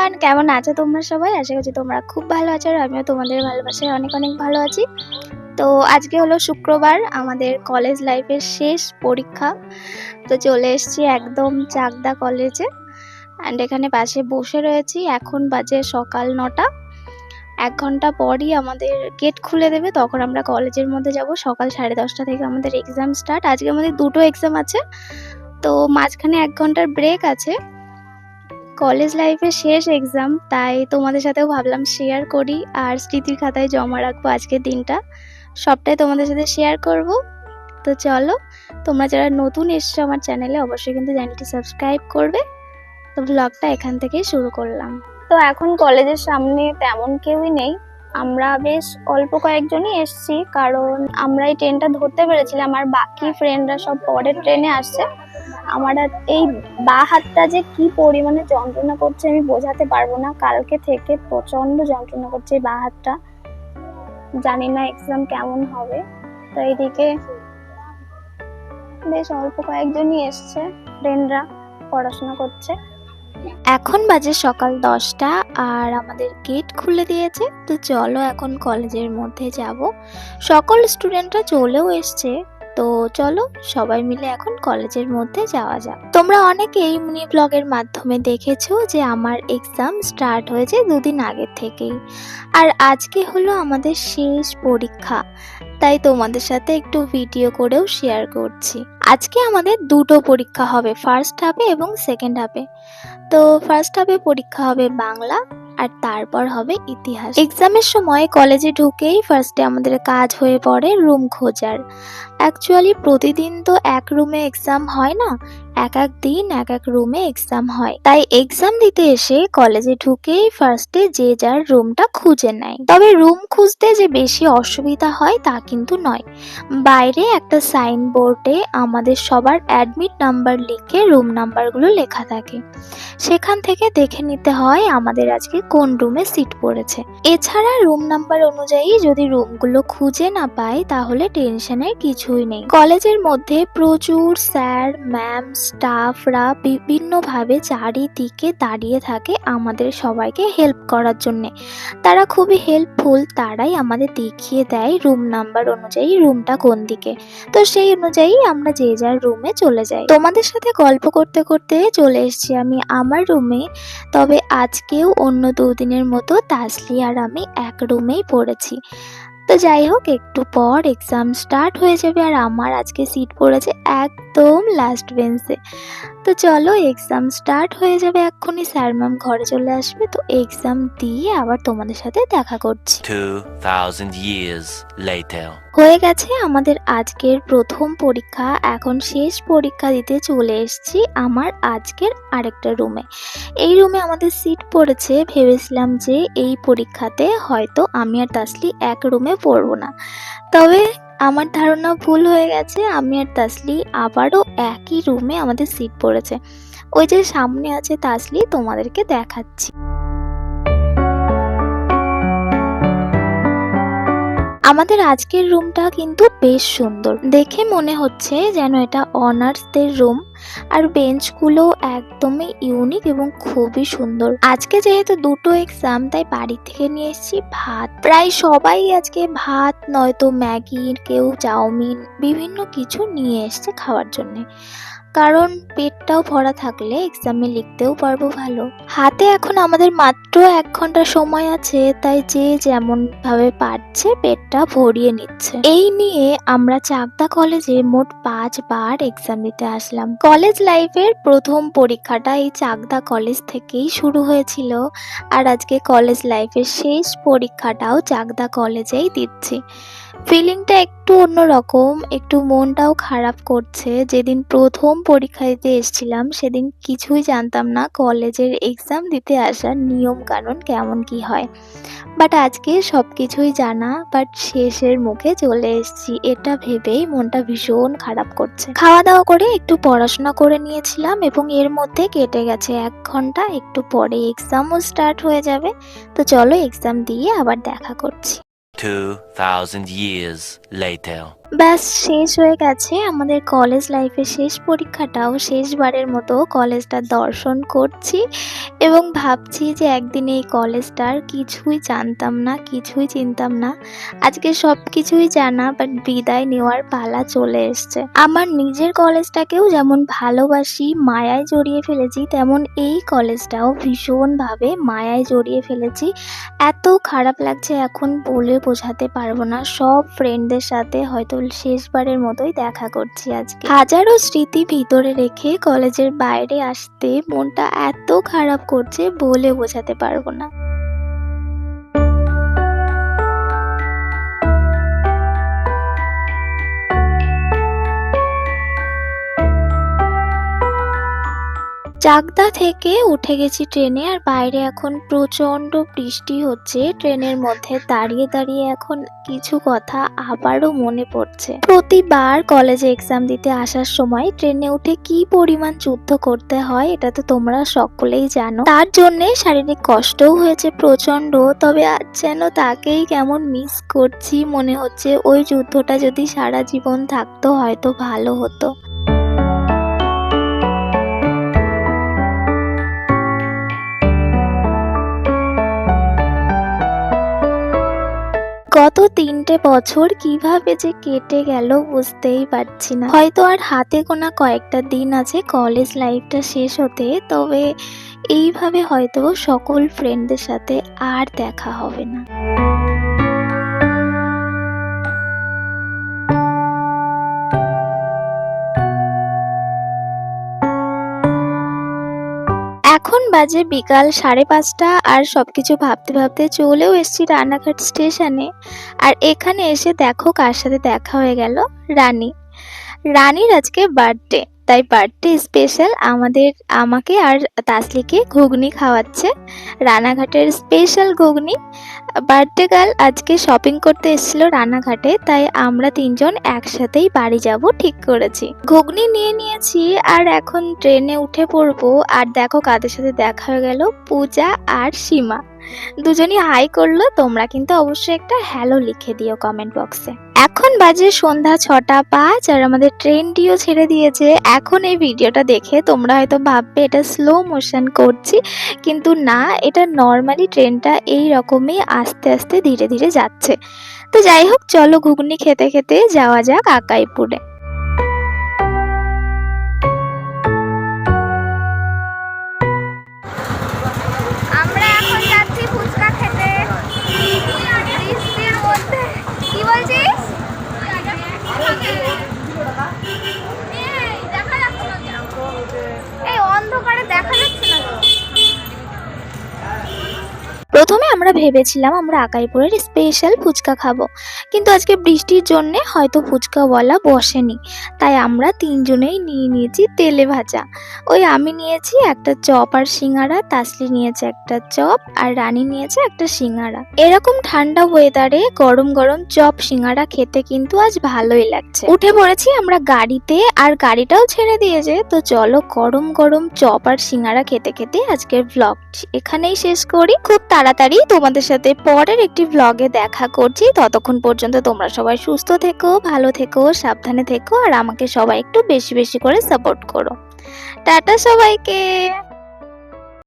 Everyone, কেমন আছো তোমরা সবাই? আশা করছি তোমরা খুব ভালো আছো আর আমিও তোমাদের ভালোবাসায় অনেক অনেক ভালো আছি। তো আজকে হলো শুক্রবার, আমাদের কলেজ লাইফের শেষ পরীক্ষা। তো চলে এসেছি একদম চাকদা কলেজে অ্যান্ড এখানে পাশে বসে রয়েছি। এখন বাজে সকাল 9টা। 1 ঘন্টা পরই আমাদের গেট খুলে দেবে, তখন আমরা কলেজের মধ্যে যাব। সকাল 10:30 থেকে আমাদের এক্সাম স্টার্ট। আজকে আমাদের 2টো এক্সাম আছে, তো মাঝখানে 1 ঘন্টার ব্রেক আছে। কলেজ লাইফের শেষ এক্সাম, তাই তোমাদের সাথেও ভাবলাম শেয়ার করি আর স্মৃতির খাতায় জমা রাখবো আজকের দিনটা। সবটাই তোমাদের সাথে শেয়ার করব। তো চলো, তোমরা যারা নতুন এসছো আমার চ্যানেলে অবশ্যই কিন্তু চ্যানেলটি সাবস্ক্রাইব করবে। তো ব্লগটা এখান থেকেই শুরু করলাম। তো এখন কলেজের সামনে তেমন কেউই নেই, আমরা বেশ অল্প কয়েকজনই এসছি, কারণ আমরা এই ট্রেনটা ধরতে পেরেছিলাম আর বাকি ফ্রেন্ডরা সব পরের ট্রেনে আসছে। আমার এই বা হাতটা যে কি পরিমাণে যন্ত্রণা করছে আমি বোঝাতে পারবো না। কালকে থেকে প্রচন্ড যন্ত্রণা করছে এই বা হাতটা। জানি না এক্সাম কেমন হবে। তো এইদিকে বেশ অল্প কয়েকজনই এসছে, ফ্রেন্ডরা পড়াশোনা করছে। এখন বাজে সকাল 10টা আর আমাদের গেট খুলে দিয়েছে। তো চলো এখন কলেজের মধ্যে যাব। সকল স্টুডেন্টরা চলেও এসছে। তো চলো সবাই মিলে এখন কলেজের মধ্যে যাওয়া যাক। তোমরা অনেকেই মিনি ব্লগের মাধ্যমে দেখেছো যে আমার এক্সাম স্টার্ট হয়েছে 2 দিন আগে থেকেই, আর আজকে হলো আমাদের শেষ পরীক্ষা, তাই তোমাদের সাথে একটু ভিডিও করেও শেয়ার করছি। আজকে আমাদের 2টো পরীক্ষা হবে, ফার্স্ট হাফে এবং সেকেন্ড হাফে। তো ফার্স্ট হাফে পরীক্ষা হবে বাংলা আর তারপর হবে ইতিহাস। এক্সামের সময় কলেজে ঢুকেই ফার্স্টে আমাদের কাজ হয়ে পড়ে রুম খোঁজার। অ্যাকচুয়ালি প্রতিদিন তো এক রুমে এক্সাম হয় না, এক এক দিন এক এক রুমে এক্সাম হয়। তাই এক্সাম দিতে এসে কলেজে ঢুকেই ফার্স্টে যে যার রুমটা খুঁজে নেয়। তবে রুম খুঁজতে যে বেশি অসুবিধা হয় তা কিন্তু নয়। বাইরে একটা সাইনবোর্ডে আমাদের সবার অ্যাডমিট নাম্বার লিখে রুম নাম্বারগুলো লেখা থাকে, সেখান থেকে দেখে নিতে হয় আমাদের আজকে কোন রুমে সিট পড়েছে। এছাড়া রুম নাম্বার অনুযায়ী যদি রুমগুলো খুঁজে না পাই তাহলে টেনশনের কিছুই নেই। কলেজের মধ্যে প্রচুর স্যার ম্যাম স্টাফরা বিভিন্নভাবে চারিদিকে দাঁড়িয়ে থাকে আমাদের সবাইকে হেল্প করার জন্য। তারা খুবই হেল্পফুল, তারাই আমাদের দেখিয়ে দেয় রুম নাম্বার অনুযায়ী রুমটা কোন দিকে। তো সেই অনুযায়ী আমরা যে যার রুমে চলে যাই। তোমাদের সাথে গল্প করতে করতে চলে এসেছি আমি আমার রুমে। তবে আজকেও অন্য 2 দিনের মতো তাসলি আর আমি এক রুমেই পড়েছি। তো যাই হোক, একটু পর এক্সাম স্টার্ট হয়ে যাবে আর আমার আজকে সিট পড়েছে একদম লাস্ট বেঞ্চে। তো চলো এক্সাম স্টার্ট হয়ে যাবে এক্ষুনি, স্যার ম্যাম ঘরে চলে আসবে। তো এক্সাম দিয়ে আবার তোমাদের সাথে দেখা করছি। 2000 years later. হয়ে গেছে আমাদের আজকের প্রথম পরীক্ষা। এখন শেষ পরীক্ষা দিতে চলে এসেছি আমার আজকের আরেকটা রুমে। এই রুমে আমাদের সিট পড়েছে। ভেবেছিলাম যে এই পরীক্ষাতে হয়তো আমি আর তাসলি এক রুমে পড়বো না, তবে আমার ধারণা ভুল হয়ে গেছে। আমি আর তাসলি আবারও একই রুমে আমাদের সিট পড়েছে। ওই যে সামনে আছে তাসলি, তোমাদেরকে দেখাচ্ছি। আমাদের আজকের রুমটা কিন্তু বেশ সুন্দর, দেখে মনে হচ্ছে যেন এটা অনার্সদের রুম। আর বেঞ্চগুলো একদমই ইউনিক এবং খুবই সুন্দর। আজকে যেহেতু 2টো এক্সাম, তাই বাড়ি থেকে নিয়ে এসেছি ভাত। প্রায় সবাই আজকে ভাত নয়তো ম্যাগি, কেউ চাউমিন, বিভিন্ন কিছু নিয়ে এসছে খাওয়ার জন্য, কারণ পেটটাও ভরা থাকলে এক্সামে লিখতেও পারবো ভালো। হাতে এখন আমাদের মাত্র 1 ঘন্টা সময় আছে, তাই যে যেমন ভাবে পারছে পেটটা ভরিয়ে নিচ্ছে। এই নিয়ে আমরা চাকদা কলেজে মোট 5 বার এক্সাম দিতে আসলাম। কলেজ লাইফের প্রথম পরীক্ষাটা এই চাকদা কলেজ থেকেই শুরু হয়েছিল, আর আজকে কলেজ লাইফের শেষ পরীক্ষাটাও চাকদা কলেজেই দিচ্ছি। ফিলিংটা একটু অন্যরকম, একটু মনটাও খারাপ করছে। যেদিন প্রথম পরীক্ষা দিতে এসেছিলাম সেদিন কিছুই জানতাম না কলেজের এক্সাম দিতে আসার নিয়ম কানুন কেমন কি হয়, বাট আজকে সবকিছুই জানা, বাট শেষের মুখে চলে এসেছি, এটা ভেবেই মনটা ভীষণ খারাপ করছে। খাওয়া দাওয়া করে একটু পড়াশোনা করে নিয়েছিলাম এবং এর মধ্যে কেটে গেছে 1 ঘন্টা। একটু পরে এক্সামও স্টার্ট হয়ে যাবে। তো চলো এক্সাম দিয়ে আবার দেখা করছি। 2000 years later. ব্যাস শেষ হয়ে গেছে আমাদের কলেজ লাইফের শেষ পরীক্ষাটাও। শেষবারের মতো কলেজটা দর্শন করছি এবং ভাবছি যে একদিন এই কলেজটার কিছুই জানতাম না, কিছুই চিনতাম না। আজকে সব কিছুই জানা, বাট বিদায় নেওয়ার পালা চলে এসছে। আমার নিজের কলেজটাকেও যেমন ভালোবাসি, মায়ায় জড়িয়ে ফেলেছি, তেমন এই কলেজটাও ভীষণভাবে মায়ায় জড়িয়ে ফেলেছি। এত খারাপ লাগছে এখন বলে বোঝাতে পারবো না। সব ফ্রেন্ডদের সাথে হয়তো শেষবারের মতোই দেখা করছি আজকে। হাজারো স্মৃতি ভিতরে রেখে কলেজের বাইরে আসতে মনটা এত খারাপ করছে বলে বোঝাতে পারবো না। চাকদা থেকে উঠে গেছি ট্রেনে, আর বাইরে এখন প্রচন্ড বৃষ্টি হচ্ছে। ট্রেনের মধ্যে দাঁড়িয়ে দাঁড়িয়ে এখন কিছু কথা আবারও মনে পড়ছে। প্রতিবার কলেজে এক্সাম দিতে আসার সময় ট্রেনে উঠে কি পরিমাণ যুদ্ধ করতে হয় এটা তো তোমরা সকলেই জানো। তার জন্যে শারীরিক কষ্টও হয়েছে প্রচন্ড। তবে আজ যেন তাকেই কেমন মিস করছি, মনে হচ্ছে ওই যুদ্ধটা যদি সারা জীবন থাকতো হয়তো ভালো হতো। গত ৩টে বছর কিভাবে যে কেটে গেল বুঝতেই পারছি না। হয়তো আর হাতে গোনা কয়েকটা দিন আছে কলেজ লাইফটা শেষ হতে, তবে এইভাবে হয়তো সকল ফ্রেন্ডদের সাথে আর দেখা হবে না। এখন বাজে বিকাল 5:30 আর সবকিছু ভাবতে ভাবতে চলেও এসেছি রানাঘাট স্টেশনে। আর এখানে এসে দেখো কার সাথে দেখা হয়ে গেল, রানী। রানীর আজকে বার্থডে, তাই বার্থডে স্পেশাল আমাকে আর তাসলিকে ঘুগনি খাওয়াচ্ছে, রানাঘাটের স্পেশাল ঘুগনি। বার্থডে গার্ল আজকে শপিং করতে এসেছিল রানাঘাটে, তাই আমরা 3জন একসাথেই বাড়ি যাব ঠিক করেছি। ঘুগনি নিয়ে নিয়েছি আর এখন ট্রেনে উঠে পড়বো। আর দেখো কাদের সাথে দেখা হয়ে গেল, পূজা আর সীমা। দুজনই হাই করলো। তোমরা কিন্তু অবশ্যই একটা হ্যালো লিখে দিও কমেন্ট বক্সে। এখন বাজে সন্ধ্যা 6:05 আর আমাদের ট্রেনটিও ছেড়ে দিয়েছে। এখন এই ভিডিওটা দেখে তোমরা হয়তো ভাববে এটা স্লো মোশন করছি, কিন্তু না, এটা নর্মালি ট্রেনটা এই রকমই আস্তে আস্তে ধীরে ধীরে যাচ্ছে। তো যাই হোক, চলো ঘুগনি খেতে খেতে যাওয়া যাক আকাইপুরে। আমরা এখন যাচ্ছি ফুচকা খেতে বৃষ্টির মধ্যে। কি বলছিস? এই অন্ধকারে দেখা যাচ্ছে না তো। প্রথমে আমরা ভেবেছিলাম আমরা আকাইপুরের স্পেশাল ফুচকা খাবো, কিন্তু আজকে বৃষ্টির জন্য হয়তো ফুচকাওয়ালা বসেনি, তাই আমরা 3জনেই নিয়ে নিয়েছি তেলে ভাজা। ওই আমি নিয়েছি একটা চপ আর সিঙ্গারা, তাসলি নিয়েছে একটা চপ, আর রানী নিয়েছে একটা সিঙ্গারা। এরকম ঠান্ডা ওয়েদারে গরম গরম চপ সিঙ্গারা খেতে কিন্তু আজ ভালোই লাগছে। উঠে পড়েছি আমরা গাড়িতে, আর গাড়িটাও ছেড়ে দিয়েছে। তো চলো গরম গরম চপ আর সিঙ্গারা খেতে খেতে আজকের ব্লগ এখানেই শেষ করি। খুব তাড়াতাড়ি তোমাদের সাথে পরের একটি ব্লগে দেখা করছি। ততক্ষণ পর্যন্ত তোমরা সবাই সুস্থ থেকো, ভালো থেকো, সাবধানে থেকো, আর আমাকে সবাই একটু বেশি বেশি করে সাপোর্ট করো। টাটা সবাইকে।